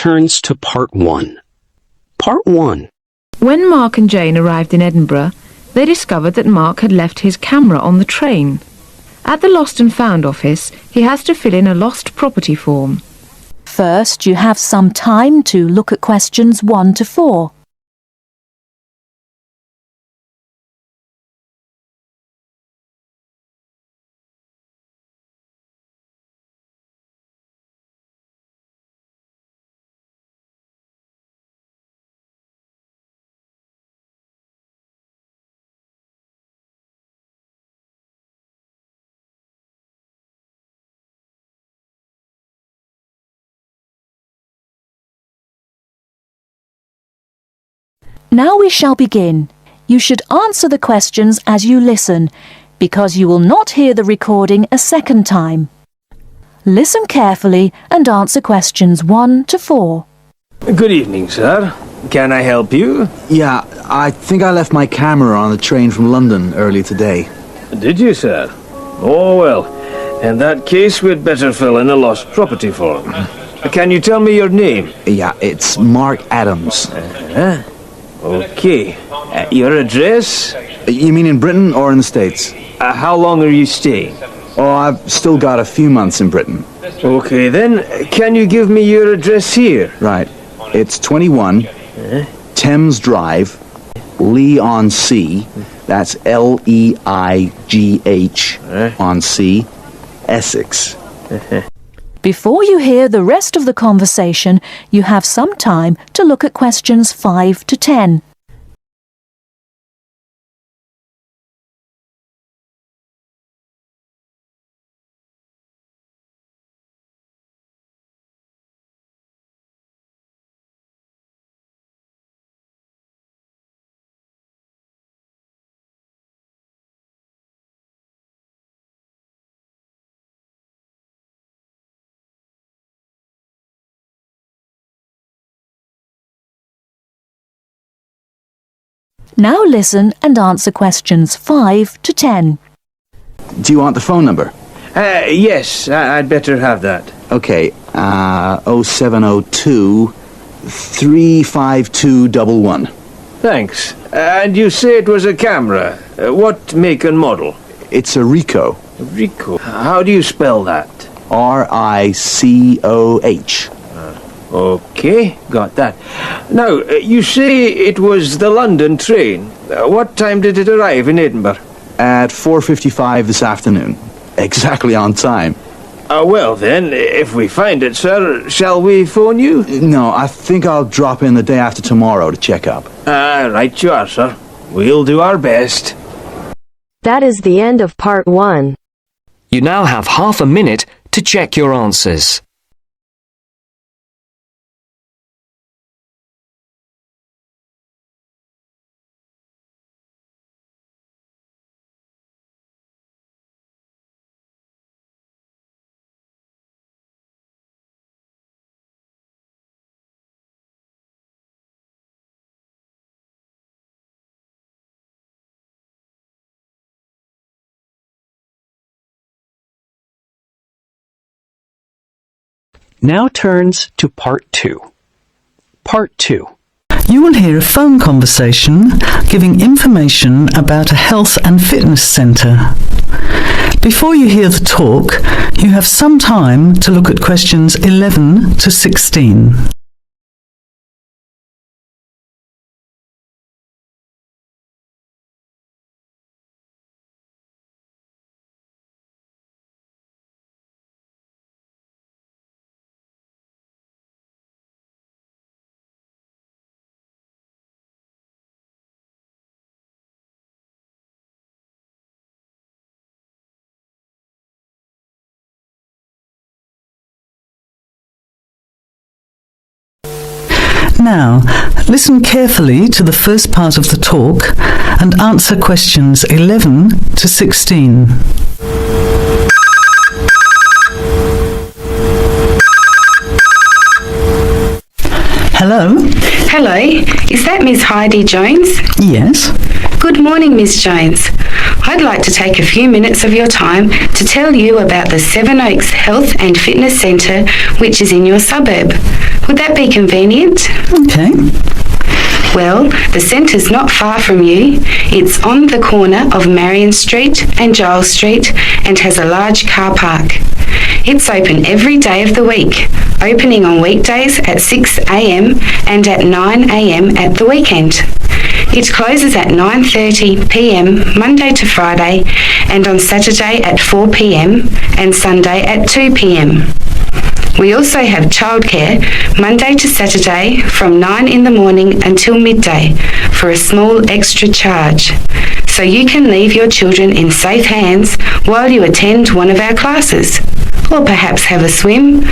turns to Part 1. Part 1. When Mark and Jane arrived in Edinburgh, they discovered that Mark had left his camera on the train. At the Lost and Found office, he has to fill in a lost property form. First, you have some time to look at questions 1 to 4. Now we shall begin. You should answer the questions as you listen, because you will not hear the recording a second time. Listen carefully and answer questions 1 to 4. Good evening, sir. Can I help you? Yeah, I think I left my camera on the train from London early today. Did you, sir? Oh, well. In that case, we'd better fill in a lost property form. Can you tell me your name? Yeah, it's Mark Adams. Okay. Your address? You mean in Britain or in the States? How long are you staying? Oh, I've still got a few months in Britain. Okay, then, can you give me your address here? Right. It's 21 Thames Drive, Leigh-on-Sea. That's Leigh on Sea, Essex. Before you hear the rest of the conversation, you have some time to look at questions 5 to 10. Now listen and answer questions 5 to 10. Do you want the phone number? Yes, I'd better have that. Okay, 0702 35211. Thanks. And you say it was a camera. What make and model? It's a Ricoh. Ricoh. How do you spell that? Ricoh. Okay, got that. Now, you say it was the London train. What time did it arrive in Edinburgh? At 4:55 this afternoon. Exactly on time. Well then, if we find it, sir, shall we phone you? No, I think I'll drop in the day after tomorrow to check up. Right you are, sir. We'll do our best. That is the end of part 1. You now have half a minute to check your answers. Now turns to Part 2. Part 2. You will hear a phone conversation giving information about a health and fitness centre. Before you hear the talk, you have some time to look at questions 11 to 16. Now, listen carefully to the first part of the talk and answer questions 11 to 16. Hello? Hello, is that Miss Heidi Jones? Yes. Good morning, Miss Jones. I'd like to take a few minutes of your time to tell you about the Seven Oaks Health and Fitness Centre, which is in your suburb. Would that be convenient? Okay. Well, the centre's not far from you. It's on the corner of Marion Street and Giles Street and has a large car park. It's open every day of the week, opening on weekdays at 6 a.m. and at 9 a.m. at the weekend. It closes at 9:30 p.m. Monday to Friday and on Saturday at 4 p.m. and Sunday at 2 p.m. We also have childcare Monday to Saturday from 9 in the morning until midday for a small extra charge. So you can leave your children in safe hands while you attend one of our classes, or perhaps have a swim,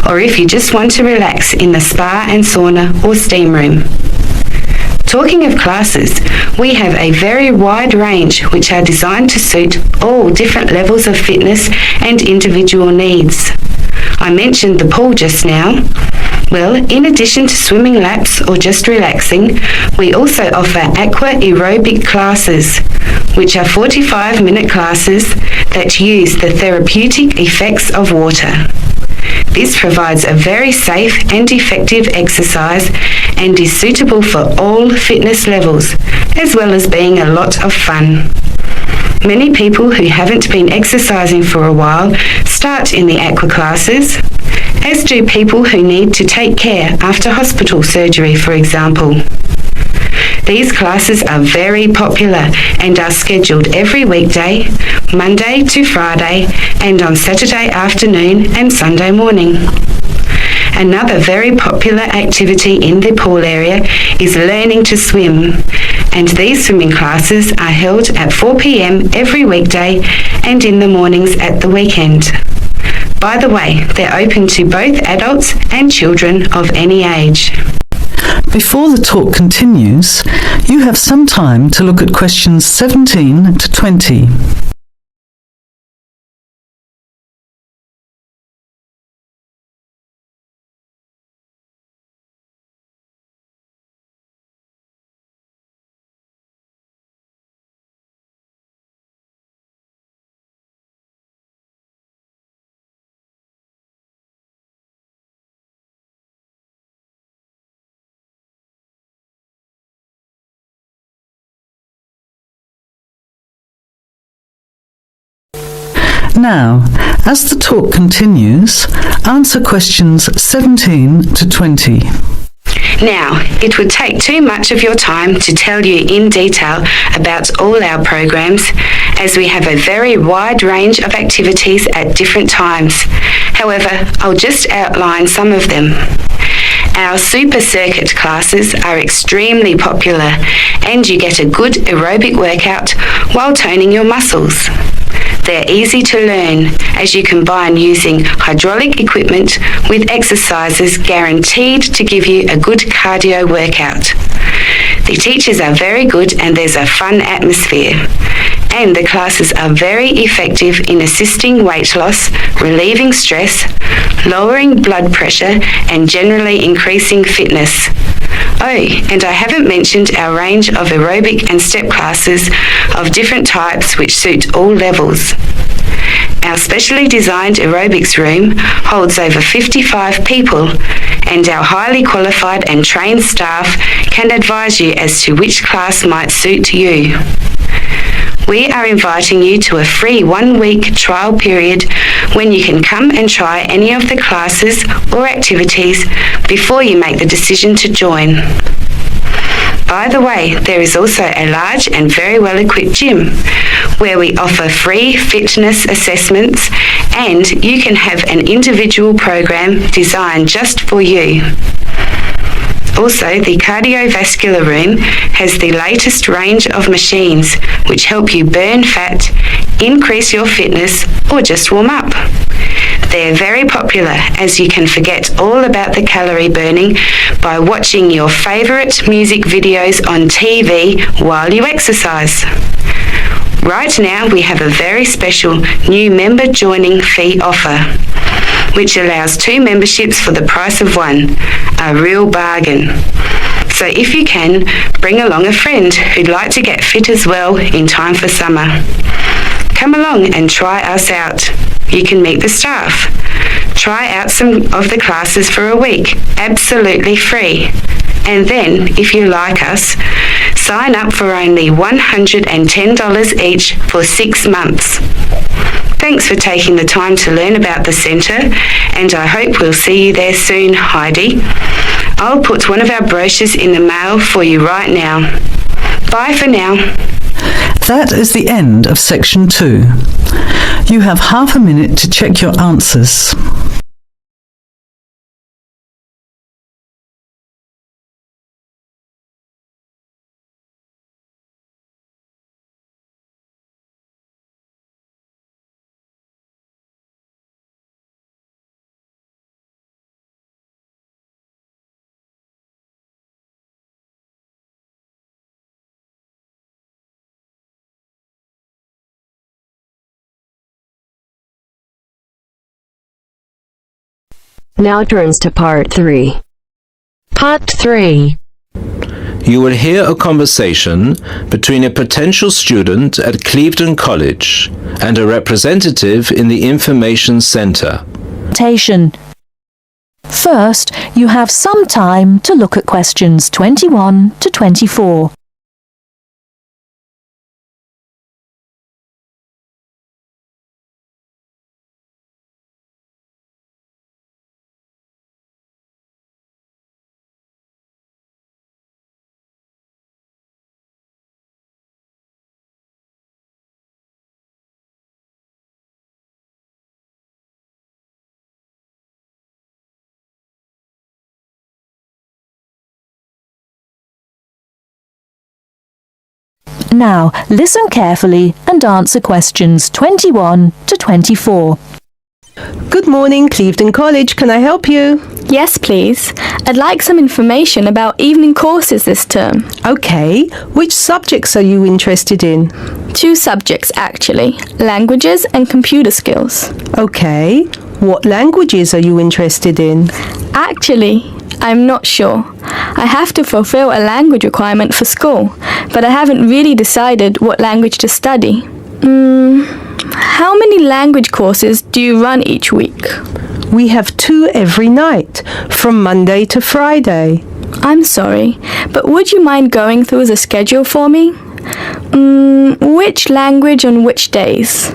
or if you just want to relax in the spa and sauna or steam room. Talking of classes, we have a very wide range which are designed to suit all different levels of fitness and individual needs. I mentioned the pool just now. Well, in addition to swimming laps or just relaxing, we also offer aqua aerobic classes, which are 45-minute classes that use the therapeutic effects of water. This provides a very safe and effective exercise and is suitable for all fitness levels, as well as being a lot of fun. Many people who haven't been exercising for a while start in the aqua classes, as do people who need to take care after hospital surgery, for example. These classes are very popular and are scheduled every weekday, Monday to Friday, and on Saturday afternoon and Sunday morning. Another very popular activity in the pool area is learning to swim, and these swimming classes are held at 4 p.m. every weekday and in the mornings at the weekend. By the way, they're open to both adults and children of any age. Before the talk continues, you have some time to look at questions 17 to 20. Now, as the talk continues, answer questions 17 to 20. Now, it would take too much of your time to tell you in detail about all our programs, as we have a very wide range of activities at different times. However, I'll just outline some of them. Our super circuit classes are extremely popular, and you get a good aerobic workout while toning your muscles. They're easy to learn, as you combine using hydraulic equipment with exercises guaranteed to give you a good cardio workout. The teachers are very good and there's a fun atmosphere. And the classes are very effective in assisting weight loss, relieving stress, lowering blood pressure and generally increasing fitness. Oh, and I haven't mentioned our range of aerobic and step classes of different types which suit all levels. Our specially designed aerobics room holds over 55 people, and our highly qualified and trained staff can advise you as to which class might suit you. We are inviting you to a free 1-week trial period when you can come and try any of the classes or activities before you make the decision to join. By the way, there is also a large and very well-equipped gym where we offer free fitness assessments, and you can have an individual program designed just for you. Also, the cardiovascular room has the latest range of machines which help you burn fat, increase your fitness, or just warm up. They're very popular, as you can forget all about the calorie burning by watching your favourite music videos on TV while you exercise. Right now we have a very special new member joining fee offer, which allows 2 memberships for the price of 1, a real bargain. So if you can, bring along a friend who'd like to get fit as well in time for summer. Come along and try us out. You can meet the staff, Try out some of the classes for a week, absolutely free. And then, if you like us, sign up for only $110 each for 6 months. Thanks for taking the time to learn about the centre, and I hope we'll see you there soon, Heidi. I'll put one of our brochures in the mail for you right now. Bye for now. That is the end of section 2. You have half a minute to check your answers. Now turns to part 3. Part 3. You will hear a conversation between a potential student at Clevedon College and a representative in the Information Centre. First, you have some time to look at questions 21 to 24. Now, listen carefully and answer questions 21 to 24. Good morning, Clevedon College. Can I help you? Yes, please. I'd like some information about evening courses this term. Okay. Which subjects are you interested in? 2 subjects, actually. Languages and computer skills. Okay. What languages are you interested in? Actually, I'm not sure. I have to fulfill a language requirement for school, but I haven't really decided what language to study. How many language courses do you run each week? We have 2 every night, from Monday to Friday. I'm sorry, but would you mind going through the schedule for me? Which language on which days?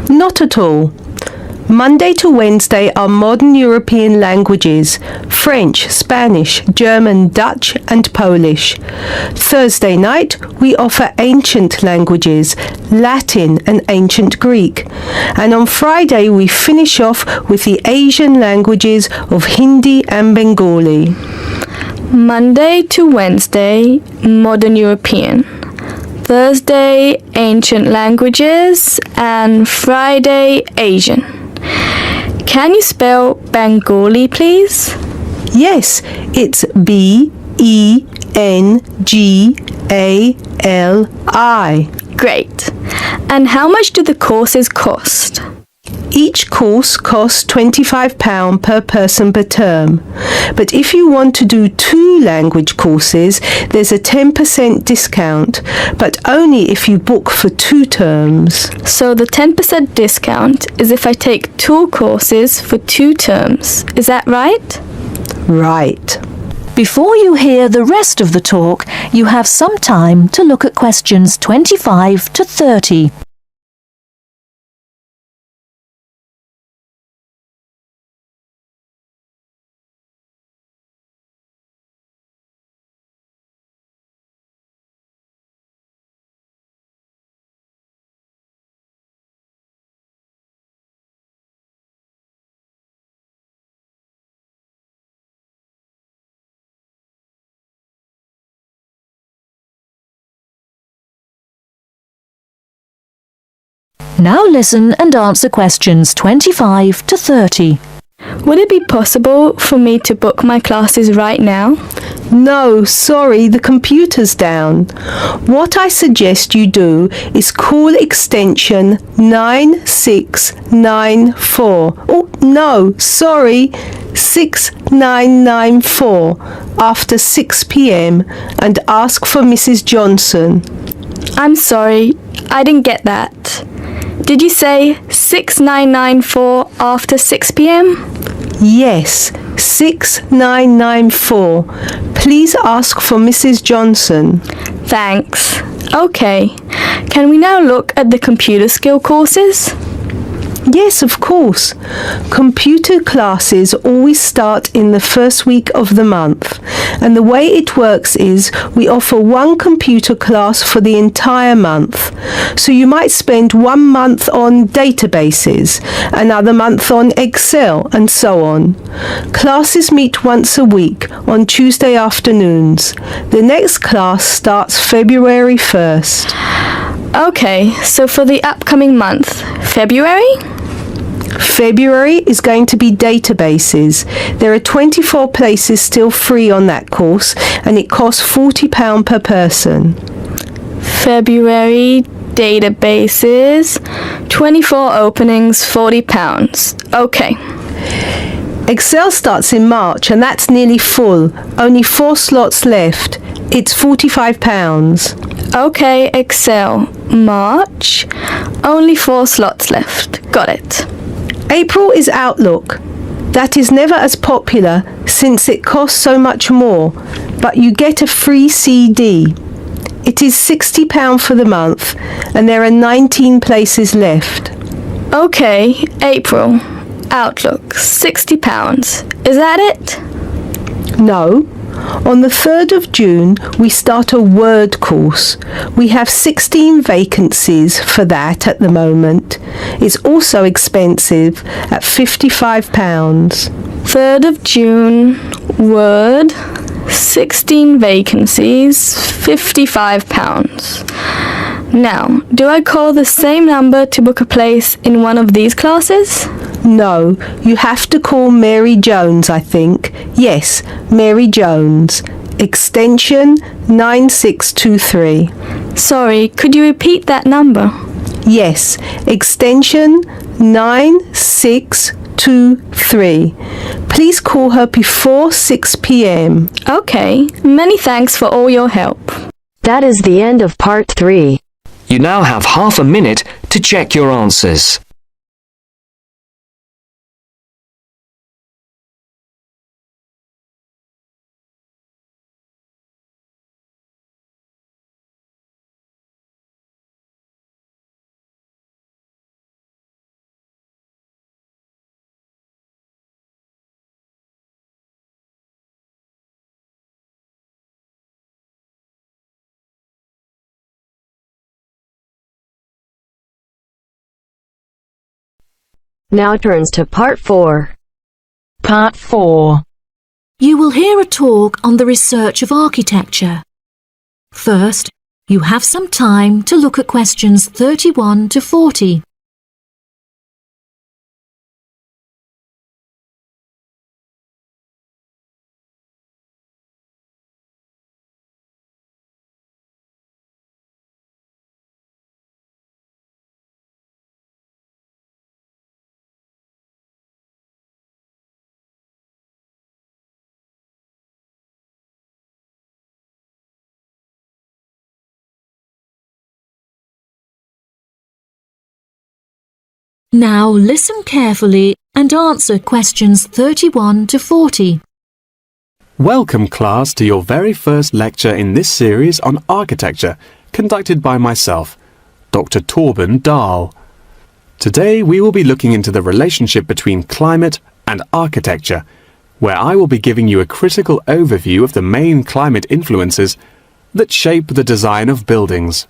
Not at all. Monday to Wednesday are modern European languages, French, Spanish, German, Dutch and Polish. Thursday night we offer ancient languages, Latin and ancient Greek. And on Friday we finish off with the Asian languages of Hindi and Bengali. Monday to Wednesday, modern European. Thursday, ancient languages, and Friday, Asian. Can you spell Bengali, please? Yes, it's B-E-N-G-A-L-I. Great. And how much do the courses cost? Each course costs £25 per person per term. But if you want to do 2 language courses, there's a 10% discount, but only if you book for 2 terms. So the 10% discount is if I take 2 courses for 2 terms. Is that right? Right. Before you hear the rest of the talk, you have some time to look at questions 25 to 30. Now listen and answer questions 25 to 30. Would it be possible for me to book my classes right now? No, sorry, the computer's down. What I suggest you do is call extension 9694. Oh, no, sorry, 6994 after 6 p.m. and ask for Mrs. Johnson. I'm sorry, I didn't get that. Did you say 6994 after 6 p.m? Yes, 6994. Please ask for Mrs. Johnson. Thanks. Okay. Can we now look at the computer skill courses? Yes, of course. Computer classes always start in the first week of the month, and the way it works is we offer one computer class for the entire month. So you might spend 1 month on databases, another month on Excel, and so on. Classes meet once a week on Tuesday afternoons. The next class starts February 1st. Okay, so for the upcoming month, February? February is going to be databases. There are 24 places still free on that course, and it costs £40 per person. February, databases, 24 openings, £40. Okay. Excel starts in March, and that's nearly full. Only 4 slots left. It's £45. Okay, Excel, March, only 4 slots left. Got it. April is Outlook. That is never as popular since it costs so much more, but you get a free CD. It is £60 for the month, and there are 19 places left. Okay, April, Outlook, £60. Is that it? No. On the 3rd of June, we start a Word course. We have 16 vacancies for that at the moment. It's also expensive at £55. 3rd of June, Word, 16 vacancies, £55. Now, do I call the same number to book a place in one of these classes? No, you have to call Mary Jones, I think. Yes, Mary Jones. Extension 9623. Sorry, could you repeat that number? Yes, extension 9623. Please call her before 6 p.m. Okay, many thanks for all your help. That is the end of part 3. You now have half a minute to check your answers. Now turns to part 4. Part 4. You will hear a talk on the research of architecture. First, you have some time to look at questions 31 to 40. Now listen carefully and answer questions 31 to 40. Welcome, class, to your very first lecture in this series on architecture, conducted by myself, Dr. Torben Dahl. Today we will be looking into the relationship between climate and architecture, where I will be giving you a critical overview of the main climate influences that shape the design of buildings.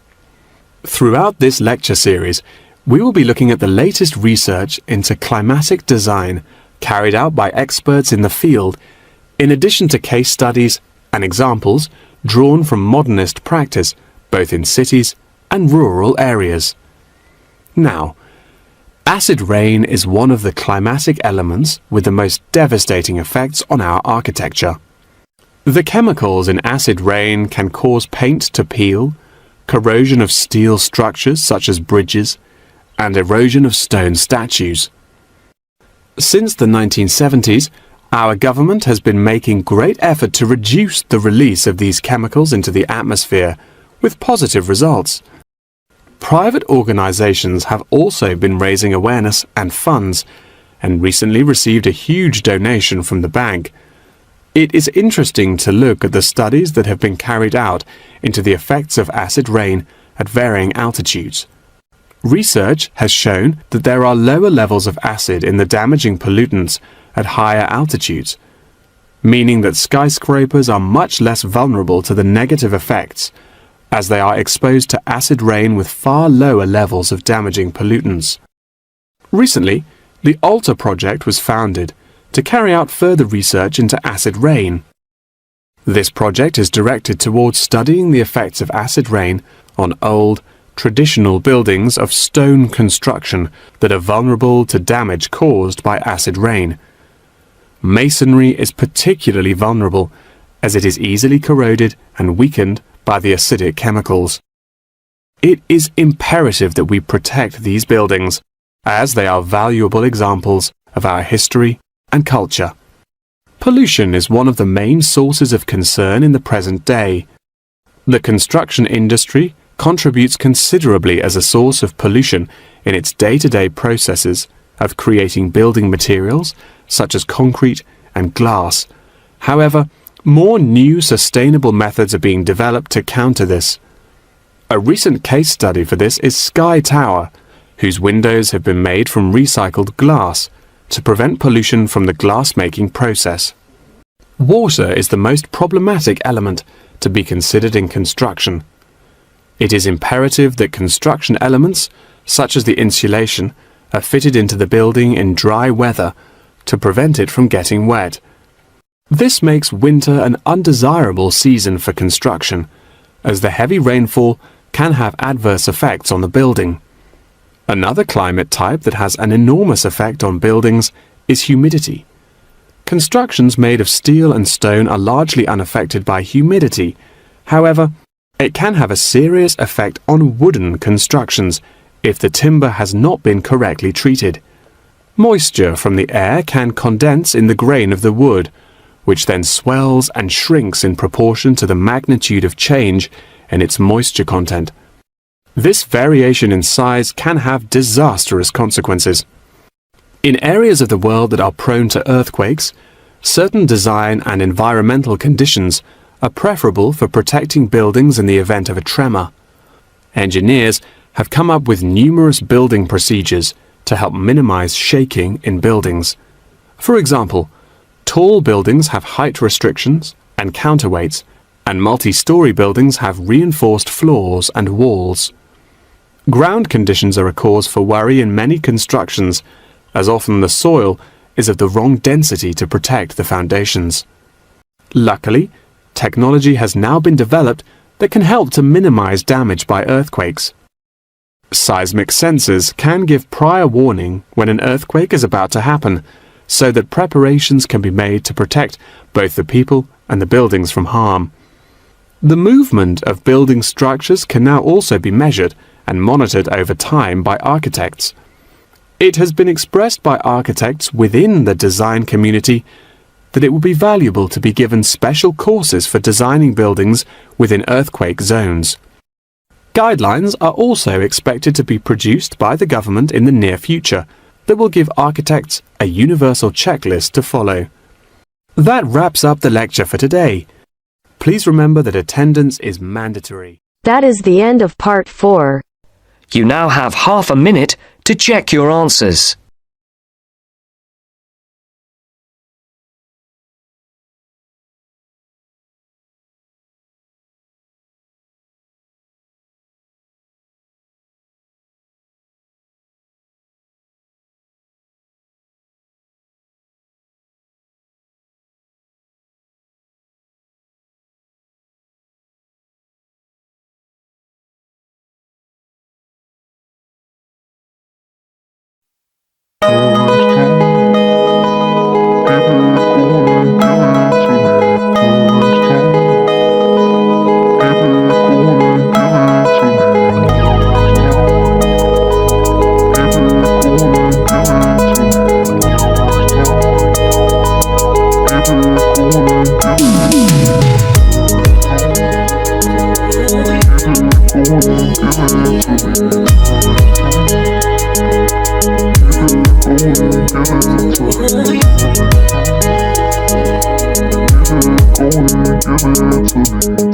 Throughout this lecture series, we will be looking at the latest research into climatic design carried out by experts in the field, in addition to case studies and examples drawn from modernist practice, both in cities and rural areas. Now, acid rain is one of the climatic elements with the most devastating effects on our architecture. The chemicals in acid rain can cause paint to peel, corrosion of steel structures such as bridges, and erosion of stone statues. Since the 1970s, our government has been making great effort to reduce the release of these chemicals into the atmosphere, with positive results. Private organisations have also been raising awareness and funds, and recently received a huge donation from the bank. It is interesting to look at the studies that have been carried out into the effects of acid rain at varying altitudes. Research has shown that there are lower levels of acid in the damaging pollutants at higher altitudes, meaning that skyscrapers are much less vulnerable to the negative effects, as they are exposed to acid rain with far lower levels of damaging pollutants. Recently, the ALTA project was founded to carry out further research into acid rain. This project is directed towards studying the effects of acid rain on old, traditional buildings of stone construction that are vulnerable to damage caused by acid rain. Masonry is particularly vulnerable as it is easily corroded and weakened by the acidic chemicals. It is imperative that we protect these buildings, as they are valuable examples of our history and culture. Pollution is one of the main sources of concern in the present day. The construction industry contributes considerably as a source of pollution in its day-to-day processes of creating building materials such as concrete and glass. However, more new sustainable methods are being developed to counter this. A recent case study for this is Sky Tower, whose windows have been made from recycled glass to prevent pollution from the glass-making process. Water is the most problematic element to be considered in construction. It is imperative that construction elements, such as the insulation, are fitted into the building in dry weather to prevent it from getting wet. This makes winter an undesirable season for construction, as the heavy rainfall can have adverse effects on the building. Another climate type that has an enormous effect on buildings is humidity. Constructions made of steel and stone are largely unaffected by humidity. However, it can have a serious effect on wooden constructions if the timber has not been correctly treated. Moisture from the air can condense in the grain of the wood, which then swells and shrinks in proportion to the magnitude of change in its moisture content. This variation in size can have disastrous consequences. In areas of the world that are prone to earthquakes, certain design and environmental conditions are preferable for protecting buildings in the event of a tremor. Engineers have come up with numerous building procedures to help minimize shaking in buildings. For example, tall buildings have height restrictions and counterweights, and multi-story buildings have reinforced floors and walls. Ground conditions are a cause for worry in many constructions, as often the soil is of the wrong density to protect the foundations. Luckily, technology has now been developed that can help to minimize damage by earthquakes. Seismic sensors can give prior warning when an earthquake is about to happen, so that preparations can be made to protect both the people and the buildings from harm. The movement of building structures can now also be measured and monitored over time by architects. It has been expressed by architects within the design community that it would be valuable to be given special courses for designing buildings within earthquake zones. Guidelines are also expected to be produced by the government in the near future that will give architects a universal checklist to follow. That wraps up the lecture for today. Please remember that attendance is mandatory. That is the end of part 4. You now have half a minute to check your answers. listening.